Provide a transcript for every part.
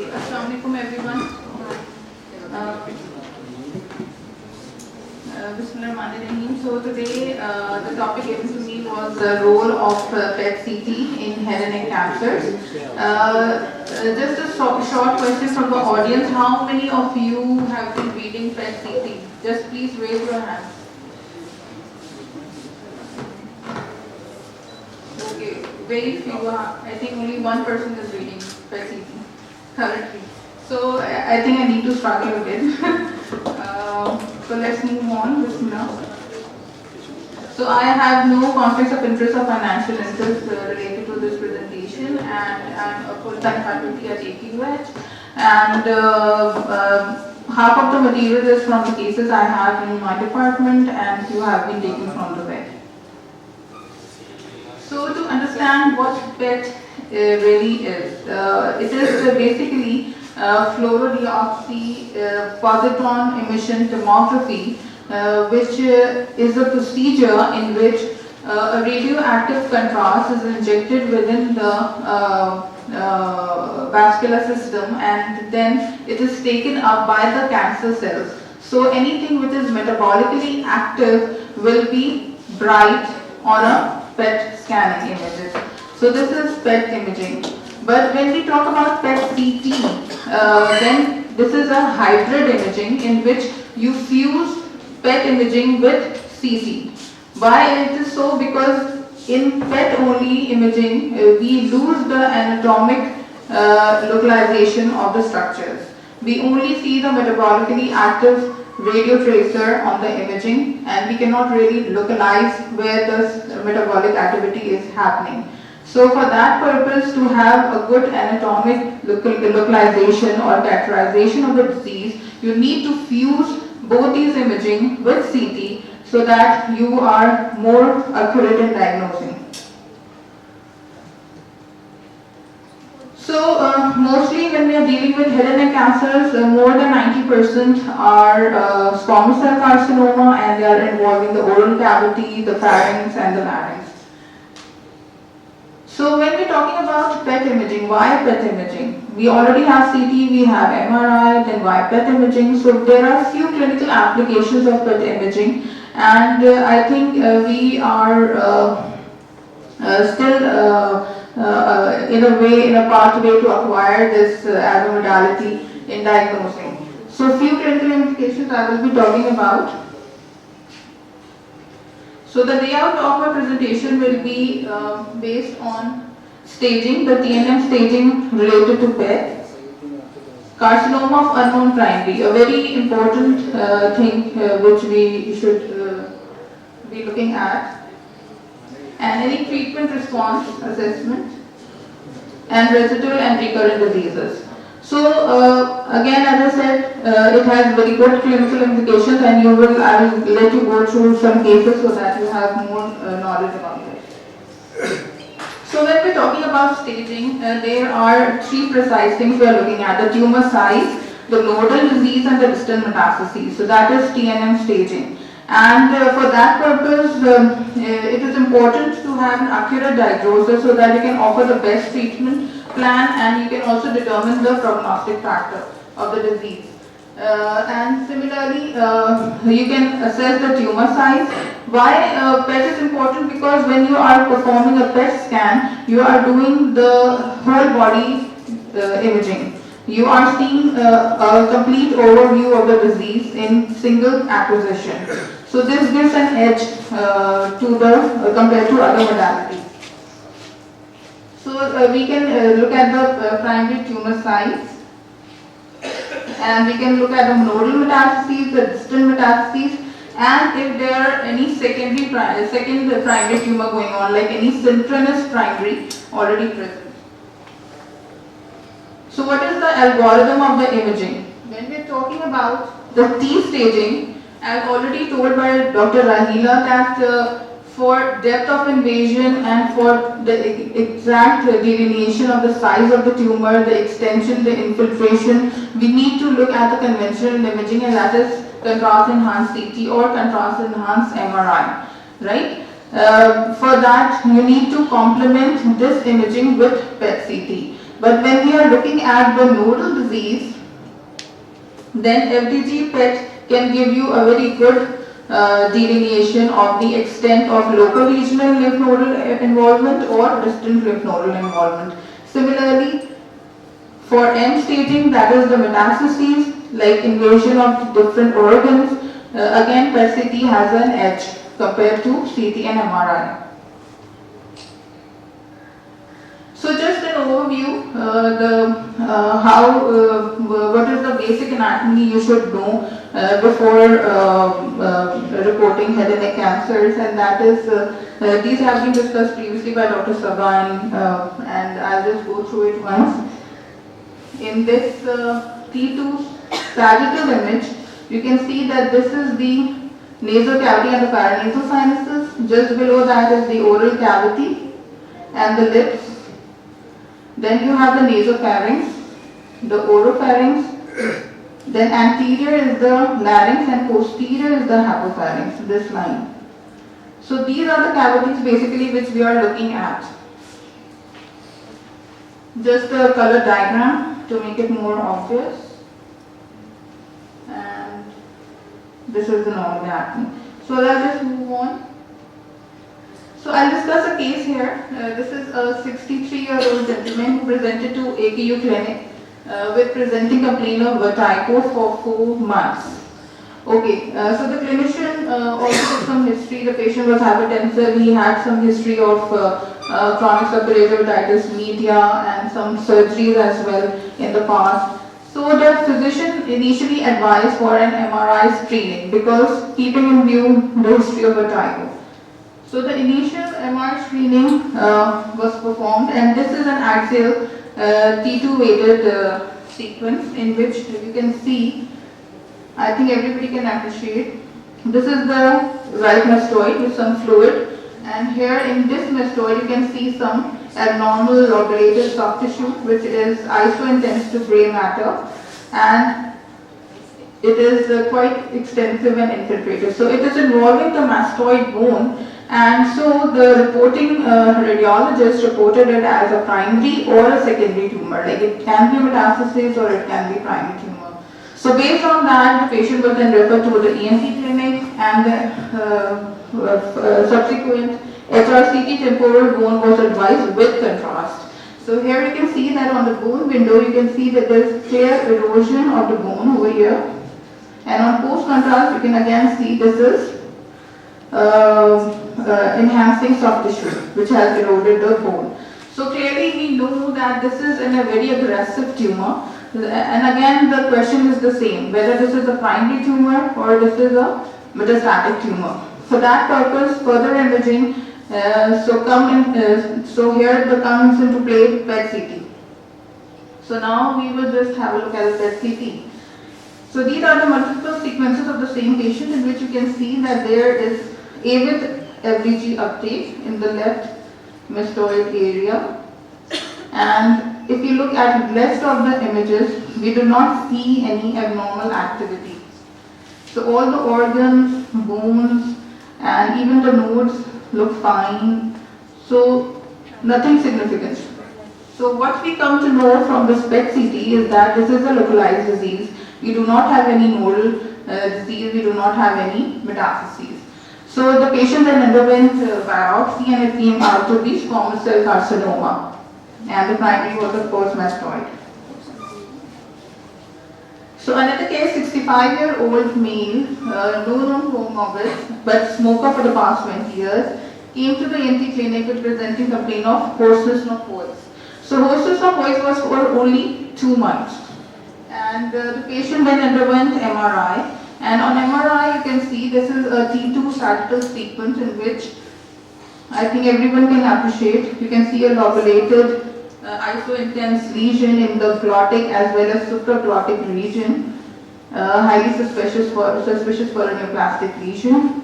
Assalamualaikum everyone. Bismillahirrahmanirrahim. So today the topic given to me was the role of PET CT in head and neck cancers. Just a short question from the audience. How many of you have been reading PET CT? Just please raise your hand. Okay, very few. I think only one person is reading PET CT currently. So I think I need to struggle a bit. So let's move on. So I have no conflicts of interest or financial interest related to this presentation, and I'm a full-time faculty at AQH. And half of the material is from the cases I have in my department, and few have been taken from the web. So to understand what PET really is, it is basically fluorodeoxy positron emission tomography, which is a procedure in which a radioactive contrast is injected within the vascular system, and then it is taken up by the cancer cells. So anything which is metabolically active will be bright on a PET scanning images. So this is PET imaging. But when we talk about PET CT, then this is a hybrid imaging in which you fuse PET imaging with CT. Why it is so? Because in PET only imaging, we lose the anatomic localization of the structures. We only see the metabolically active radio tracer on the imaging, and we cannot really localize where the metabolic activity is happening. So for that purpose, to have a good anatomic localization or characterization of the disease, you need to fuse both these imaging with CT so that you are more accurate in diagnosing. So mostly when we are dealing with head and neck cancers, more than 90% are squamous cell carcinoma, and they are involving the oral cavity, the pharynx and the larynx. So when we're talking about PET imaging, why PET imaging? We already have CT, we have MRI, then why PET imaging? So there are few clinical applications of PET imaging, and I think we are still in a pathway to acquire this as a modality in diagnosing. So few clinical implications I will be talking about. So the layout of my presentation will be based on staging, the TNM staging related to PET, carcinoma of unknown primary, a very important thing which we should be looking at, and any treatment response assessment, and residual and recurrent diseases. So again, as I said, it has very good clinical implications, and I will let you go through some cases so that you have more knowledge about it. So when we're talking about staging, there are three precise things we are looking at: the tumor size, the nodal disease, and the distant metastases. So that is TNM staging. And for that purpose, it is important to have an accurate diagnosis so that you can offer the best treatment plan, and you can also determine the prognostic factor of the disease. And similarly, you can assess the tumor size. Why PET is important? Because when you are performing a PET scan, you are doing the whole body imaging. You are seeing a complete overview of the disease in single acquisition. So this gives an edge compared to other modalities. So we can look at the primary tumor size, and we can look at the nodal metastases, the distant metastases, and if there are any second primary tumor going on, like any synchronous primary already present. So what is the algorithm of the imaging? When we are talking about the T staging, as already told by Dr. Rahila, that for depth of invasion and for the exact delineation of the size of the tumor, the extension, the infiltration, we need to look at the conventional imaging, and that is contrast enhanced CT or contrast enhanced MRI, right? For that, you need to complement this imaging with PET CT. But when we are looking at the nodal disease, then FDG PET can give you a very good delineation of the extent of local regional lymph nodal involvement or distant lymph nodal involvement. Similarly, for M staging, that is the metastases, like invasion of different organs, again PET-CT has an edge compared to CT and MRI. So just an overview, what is the basic anatomy you should know before reporting head and neck cancers, and that is, these have been discussed previously by Dr. Saban, and I'll just go through it once. In this T2 sagittal image, you can see that this is the nasal cavity and the paranasal sinuses. Just below that is the oral cavity and the lips. Then you have the nasopharynx, the oropharynx, then anterior is the larynx and posterior is the hypopharynx, this line. So these are the cavities basically which we are looking at. Just a color diagram to make it more obvious. And this is the normal anatomy. So let's just move on. So I'll discuss a case here. This is a 63-year-old gentleman who presented to AKU clinic with presenting complaint of vertigo for 4 months. Okay, so the clinician also took some history. The patient was hypertensive. He had some history of chronic suppurative otitis media and some surgeries as well in the past. So the physician initially advised for an MRI screening because keeping in view the history of vertigo. So the initial MR screening was performed, and this is an axial T2 weighted sequence in which you can see, I think everybody can appreciate, this is the right mastoid with some fluid, and here in this mastoid you can see some abnormal lobulated soft tissue which is iso-intense to gray matter, and it is quite extensive and infiltrated. So it is involving the mastoid bone. And so the reporting radiologist reported it as a primary or a secondary tumor. Like it can be metastasis or it can be primary tumor. So based on that, the patient was then referred to the ENT clinic, and the subsequent HRCT temporal bone was advised with contrast. So here you can see that on the bone window, you can see that there is clear erosion of the bone over here. And on post contrast, you can again see this is enhancing soft tissue which has eroded the bone. So clearly we know that this is in a very aggressive tumor, and again the question is the same, whether this is a primary tumor or this is a metastatic tumor. For that purpose, further imaging so here comes into play PET-CT. So now we will just have a look at the PET-CT. So these are the multiple sequences of the same patient in which you can see that there is avid FDG uptake in the left mastoid area, and if you look at rest of the images, we do not see any abnormal activity. So all the organs, bones, and even the nodes look fine. So nothing significant. So what we come to know from this PET-CT is that this is a localized disease. We do not have any nodal disease. We do not have any metastases. So the patient then underwent biopsy, and it came out to be squamous cell carcinoma, and the primary was of course mastoid. So another case, 65-year-old male, no known comorbid, but smoker for the past 20 years, came to the ENT clinic with presenting complaint of hoarseness of voice. So hoarseness of voice was for only 2 months, and the patient then underwent MRI. And on MRI, you can see this is a T2 sagittal sequence in which I think everyone can appreciate. You can see a lobulated iso-intense lesion in the glottic as well as supraglottic region, highly suspicious for a neoplastic lesion.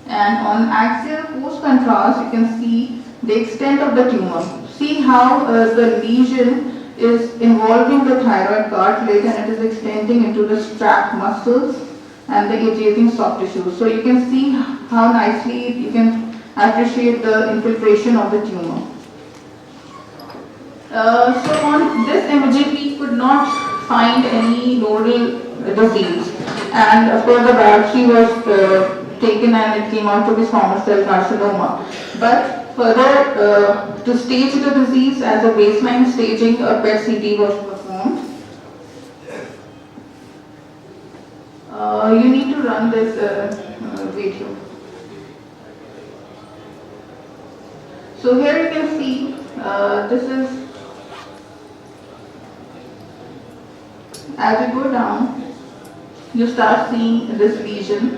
And on axial post-contrast, you can see the extent of the tumor. See how the lesion is involving the thyroid cartilage, and it is extending into the strap muscles and the adjacent soft tissue. So you can see how nicely you can appreciate the infiltration of the tumor. So on this imaging, we could not find any nodal disease, and of course the biopsy was taken and it came out to be squamous cell carcinoma. But further, to stage the disease as a baseline staging, a PET CT was performed. You need to run this video. So here you can see, this is, as you go down, you start seeing this lesion,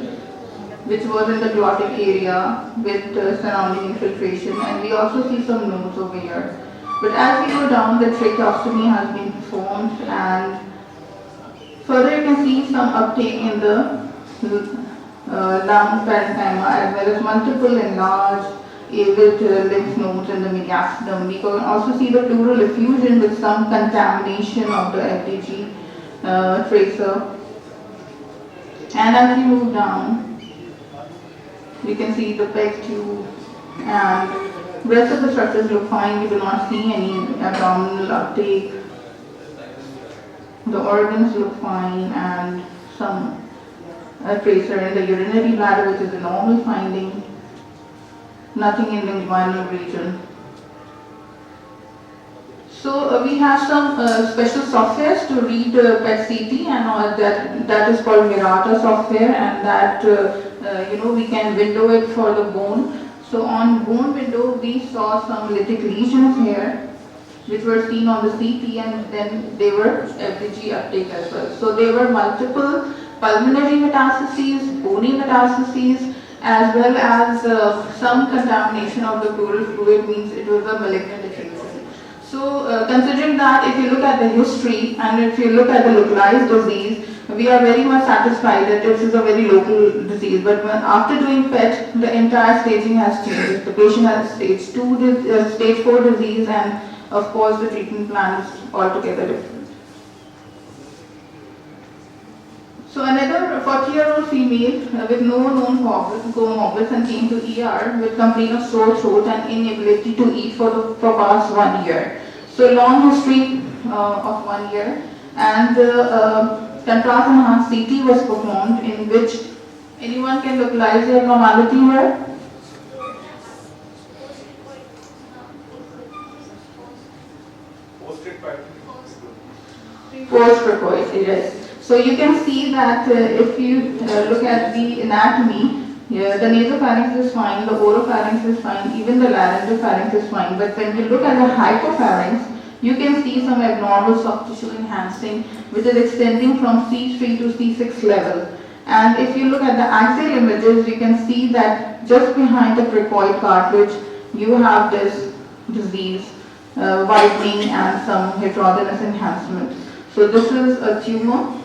which was in the glottic area with surrounding infiltration, and we also see some nodes over here. But as we go down, the tracheostomy has been performed, and further you can see some uptake in the lung parenchyma, as well as multiple enlarged with lymph nodes in the mediastinum. We can also see the pleural effusion with some contamination of the FDG tracer. And as we move down, we can see the peg tube, and rest of the structures look fine. We do not see any abdominal uptake. The organs look fine, and some tracer in the urinary bladder, which is a normal finding. Nothing in the inguinal region. So we have some special softwares to read PET CT, and that is called Mirata software, and that we can window it for the bone. So on bone window, we saw some lytic lesions here, which were seen on the CT, and then they were FDG uptake as well. So there were multiple pulmonary metastases, bony metastases, as well as some contamination of the pleural fluid, means it was a malignant diffusion. So considering that, if you look at the history and if you look at the localized disease, we are very much satisfied that this is a very local disease. But after doing PET, the entire staging has changed. The patient has stage 2, stage 4 disease, and of course the treatment plan is altogether different. So another 40-year-old female with no known comorbidities and came to ER with complaint of sore throat and inability to eat for past 1 year. So long history of 1 year, and contrast enhanced CT was performed, in which anyone can localize the abnormality here. Post-recoid, yes. So you can see that if you look at the anatomy, the nasopharynx is fine, the oropharynx is fine, even the laryngopharynx is fine. But when you look at the hypopharynx, you can see some abnormal soft tissue enhancing, which is extending from C3 to C6 level. And if you look at the axial images, you can see that just behind the cricoid cartilage, you have this disease, widening and some heterogeneous enhancement. So this is a tumor.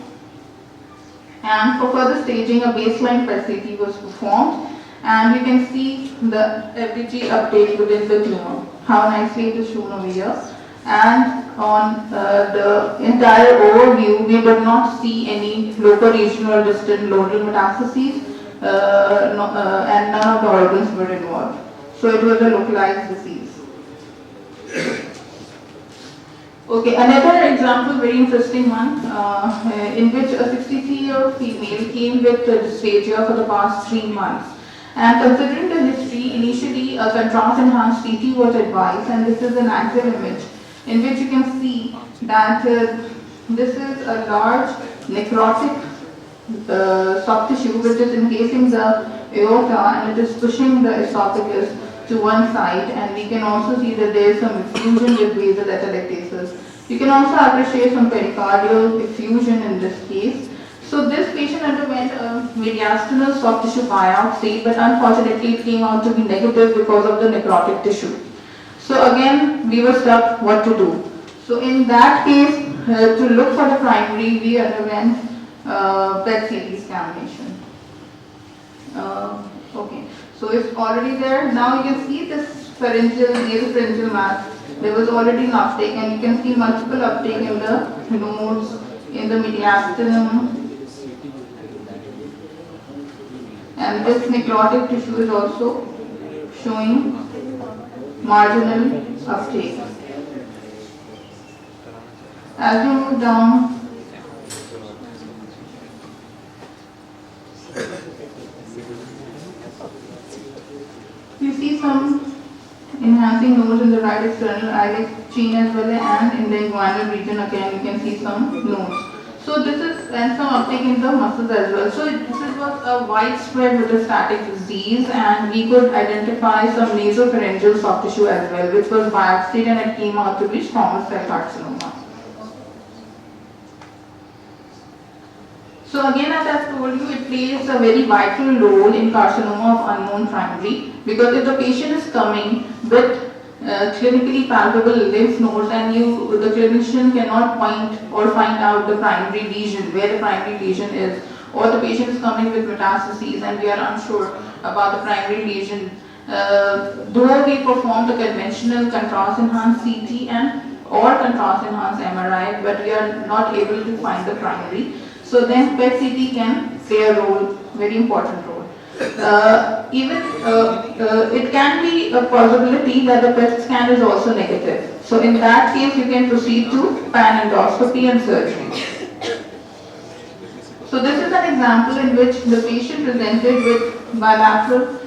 And for further staging, a baseline PET CT was performed, and you can see the FDG uptake within the tumor, how nicely it is shown over here. And on the entire overview, we did not see any local, regional, or distant nodal metastases, and none of the organs were involved. So it was a localized disease. Okay, another example, very interesting one, in which a 63-year-old female came with dysphagia for the past 3 months. And considering the history, initially a contrast-enhanced CT was advised, and this is an axial image, in which you can see that this is a large necrotic soft tissue which is encasing the aorta, and it is pushing the esophagus to one side, and we can also see that there is some effusion with basal atelectasis. You can also appreciate some pericardial effusion in this case. So this patient underwent a mediastinal soft tissue biopsy, but unfortunately it came out to be negative because of the necrotic tissue. So again, we were stuck what to do. So in that case, to look for the primary, we underwent PET CT examination. Okay. So it's already there. Now you can see this pharyngeal, nasopharyngeal mass. There was already an uptake, and you can see multiple uptake in the nodes, in the mediastinum. And this necrotic tissue is also showing marginal uptake. As we move down, you see some enhancing nodes in the right external iliac chain as well, and in the inguinal region again you can see some nodes. So this is, and some uptake in the muscles as well. So this was a widespread metastatic disease, and we could identify some nasopharyngeal soft tissue as well, which was biopsied and it came out to be squamous cell carcinoma. So again, as I've told you, it plays a very vital role in carcinoma of unknown primary, because if the patient is coming with clinically palpable lymph nodes and the clinician cannot point or find out the primary lesion, where the primary lesion is, or the patient is coming with metastases and we are unsure about the primary lesion, though we perform the conventional contrast enhanced CT and or contrast enhanced MRI, but we are not able to find the primary. So then PET-CT can play a role, very important role. It can be a possibility that the PET scan is also negative. So in that case, you can proceed to pan endoscopy and surgery. So this is an example in which the patient presented with bilateral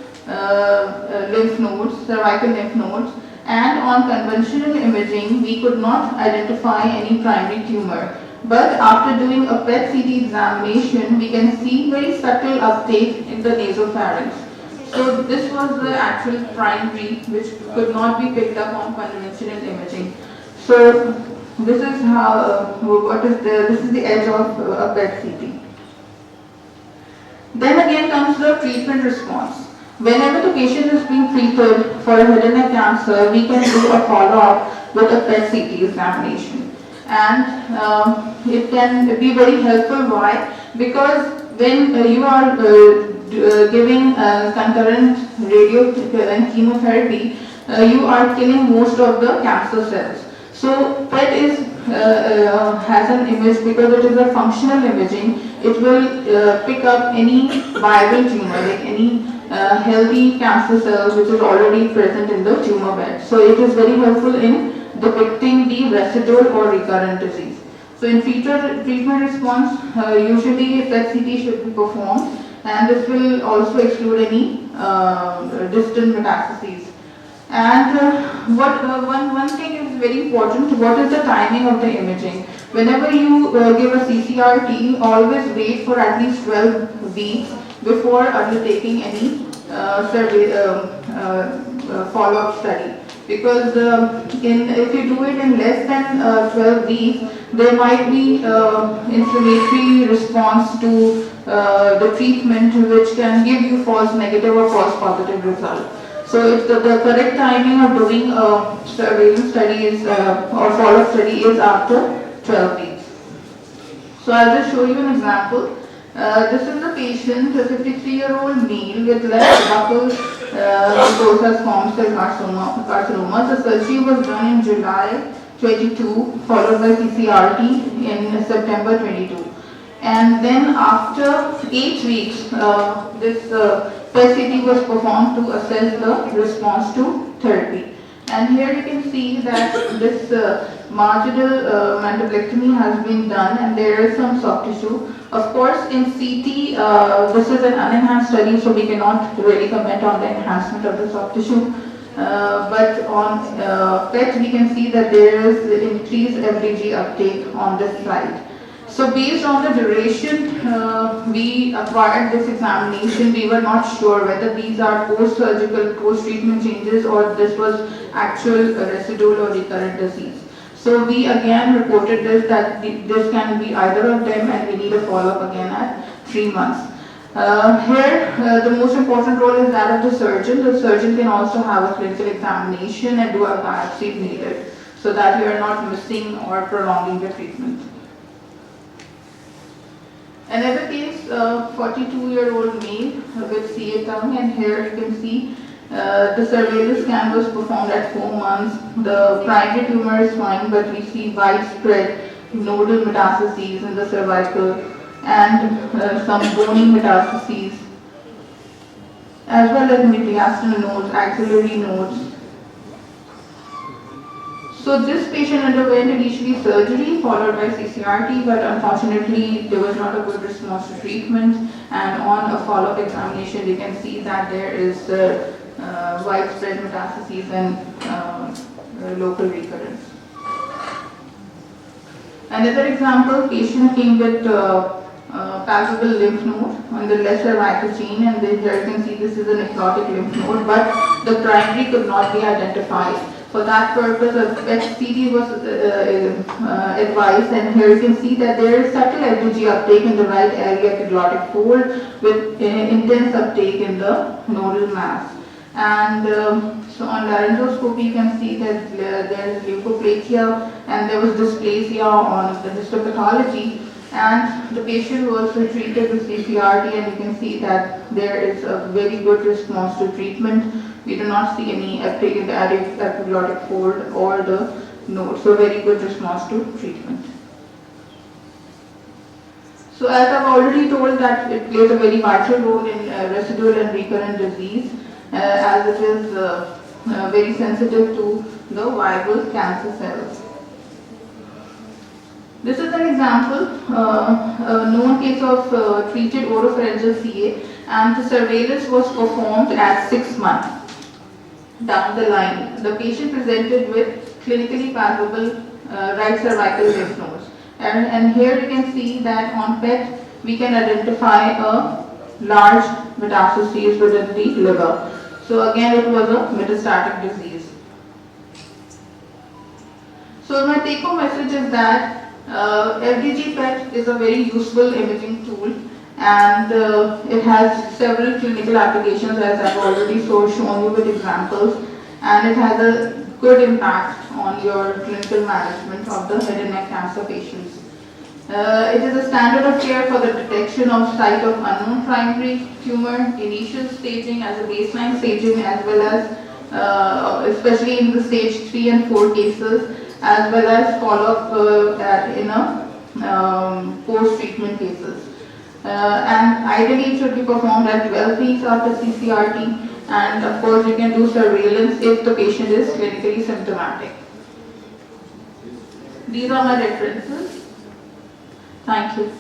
lymph nodes, cervical lymph nodes, and on conventional imaging, we could not identify any primary tumor. But after doing a PET-CT examination, we can see very subtle uptake in the nasopharynx. So this was the actual primary, which could not be picked up on conventional imaging. So this is how this is the edge of a PET-CT. Then again comes the treatment response. Whenever the patient is being treated for a head and neck cancer, we can do a follow-up with a PET-CT examination. And it can be very helpful. Why? Because when you are giving concurrent radio and chemotherapy, you are killing most of the cancer cells. So PET has an image, because it is a functional imaging. It will pick up any viable tumor, like any healthy cancer cells which is already present in the tumor bed. So it is very helpful in depicting the residual or recurrent disease. So in future treatment response, usually PET-CT should be performed, and this will also exclude any distant metastases. And one thing is very important: what is the timing of the imaging? Whenever you give a CCRT, always wait for at least 12 weeks before undertaking any follow-up study. Because if you do it in less than 12 weeks, there might be inflammatory response to the treatment, which can give you false negative or false positive result. So if the correct timing of doing a surveillance study is, or follow-up study is after 12 weeks. So I'll just show you an example. This is a patient, a 53-year-old male with left buccal mucosa squamous cell carcinoma. The surgery was done in July 22, followed by CCRT in September 22. And then after 8 weeks, this PET-CT was performed to assess the response to therapy. And here you can see that this marginal mandibulectomy has been done, and there is some soft tissue. Of course, in CT, this is an unenhanced study, so we cannot really comment on the enhancement of the soft tissue. But on PET, we can see that there is increased FDG uptake on this side. So based on the duration we acquired this examination, we were not sure whether these are post-surgical, post-treatment changes, or this was actual residual or recurrent disease. So we again reported this, that this can be either of them, and we need a follow-up again at 3 months. Here, the most important role is that of the surgeon. The surgeon can also have a clinical examination and do a biopsy if needed, so that you are not missing or prolonging the treatment. Another case, 42-year-old male with CA tongue, and here you can see the surveillance scan was performed at 4 months. The primary tumor is fine, but we see widespread nodal metastases in the cervical and some bony metastases, as well as mediastinal nodes, axillary nodes. So this patient underwent initially surgery followed by CCRT, but unfortunately there was not a good response to treatment, and on a follow-up examination we can see that there is widespread metastases and local recurrence. Another example, patient came with palpable lymph node on the left cervical chain, and then here you can see this is an ectotic lymph node, but the primary could not be identified. For that purpose, a PET-CT was advised, and here you can see that there is subtle FDG uptake in the right area epiglottic fold with intense uptake in the nodal mass. And so on laryngoscopy, you can see that there is leukoplakia and there was dysplasia on the histopathology, and the patient was treated with CCRT, and you can see that there is a very good response to treatment. We do not see any uptake in the epiglottic fold or the node, so very good response to treatment. So as I've already told that it plays a very vital role in residual and recurrent disease, as it is very sensitive to the viable cancer cells. This is an example, a known case of treated oropharyngeal CA, and the surveillance was performed at 6 months. Down the line, the patient presented with clinically palpable right cervical lymph nodes. And here you can see that on PET, we can identify a large metastasis within the liver. So again, it was a metastatic disease. So my take-home message is that FDG PET is a very useful imaging tool, and it has several clinical applications, as I've already shown you with examples, and it has a good impact on your clinical management of the head and neck cancer patients. It is a standard of care for the detection of site of unknown primary tumor, initial staging as a baseline staging, as well as especially in the stage 3 and 4 cases, as well as follow-up in a post-treatment cases. And ideally it should be performed at 12 weeks after CCRT, and of course you can do surveillance if the patient is clinically symptomatic. These are my references. Thank you.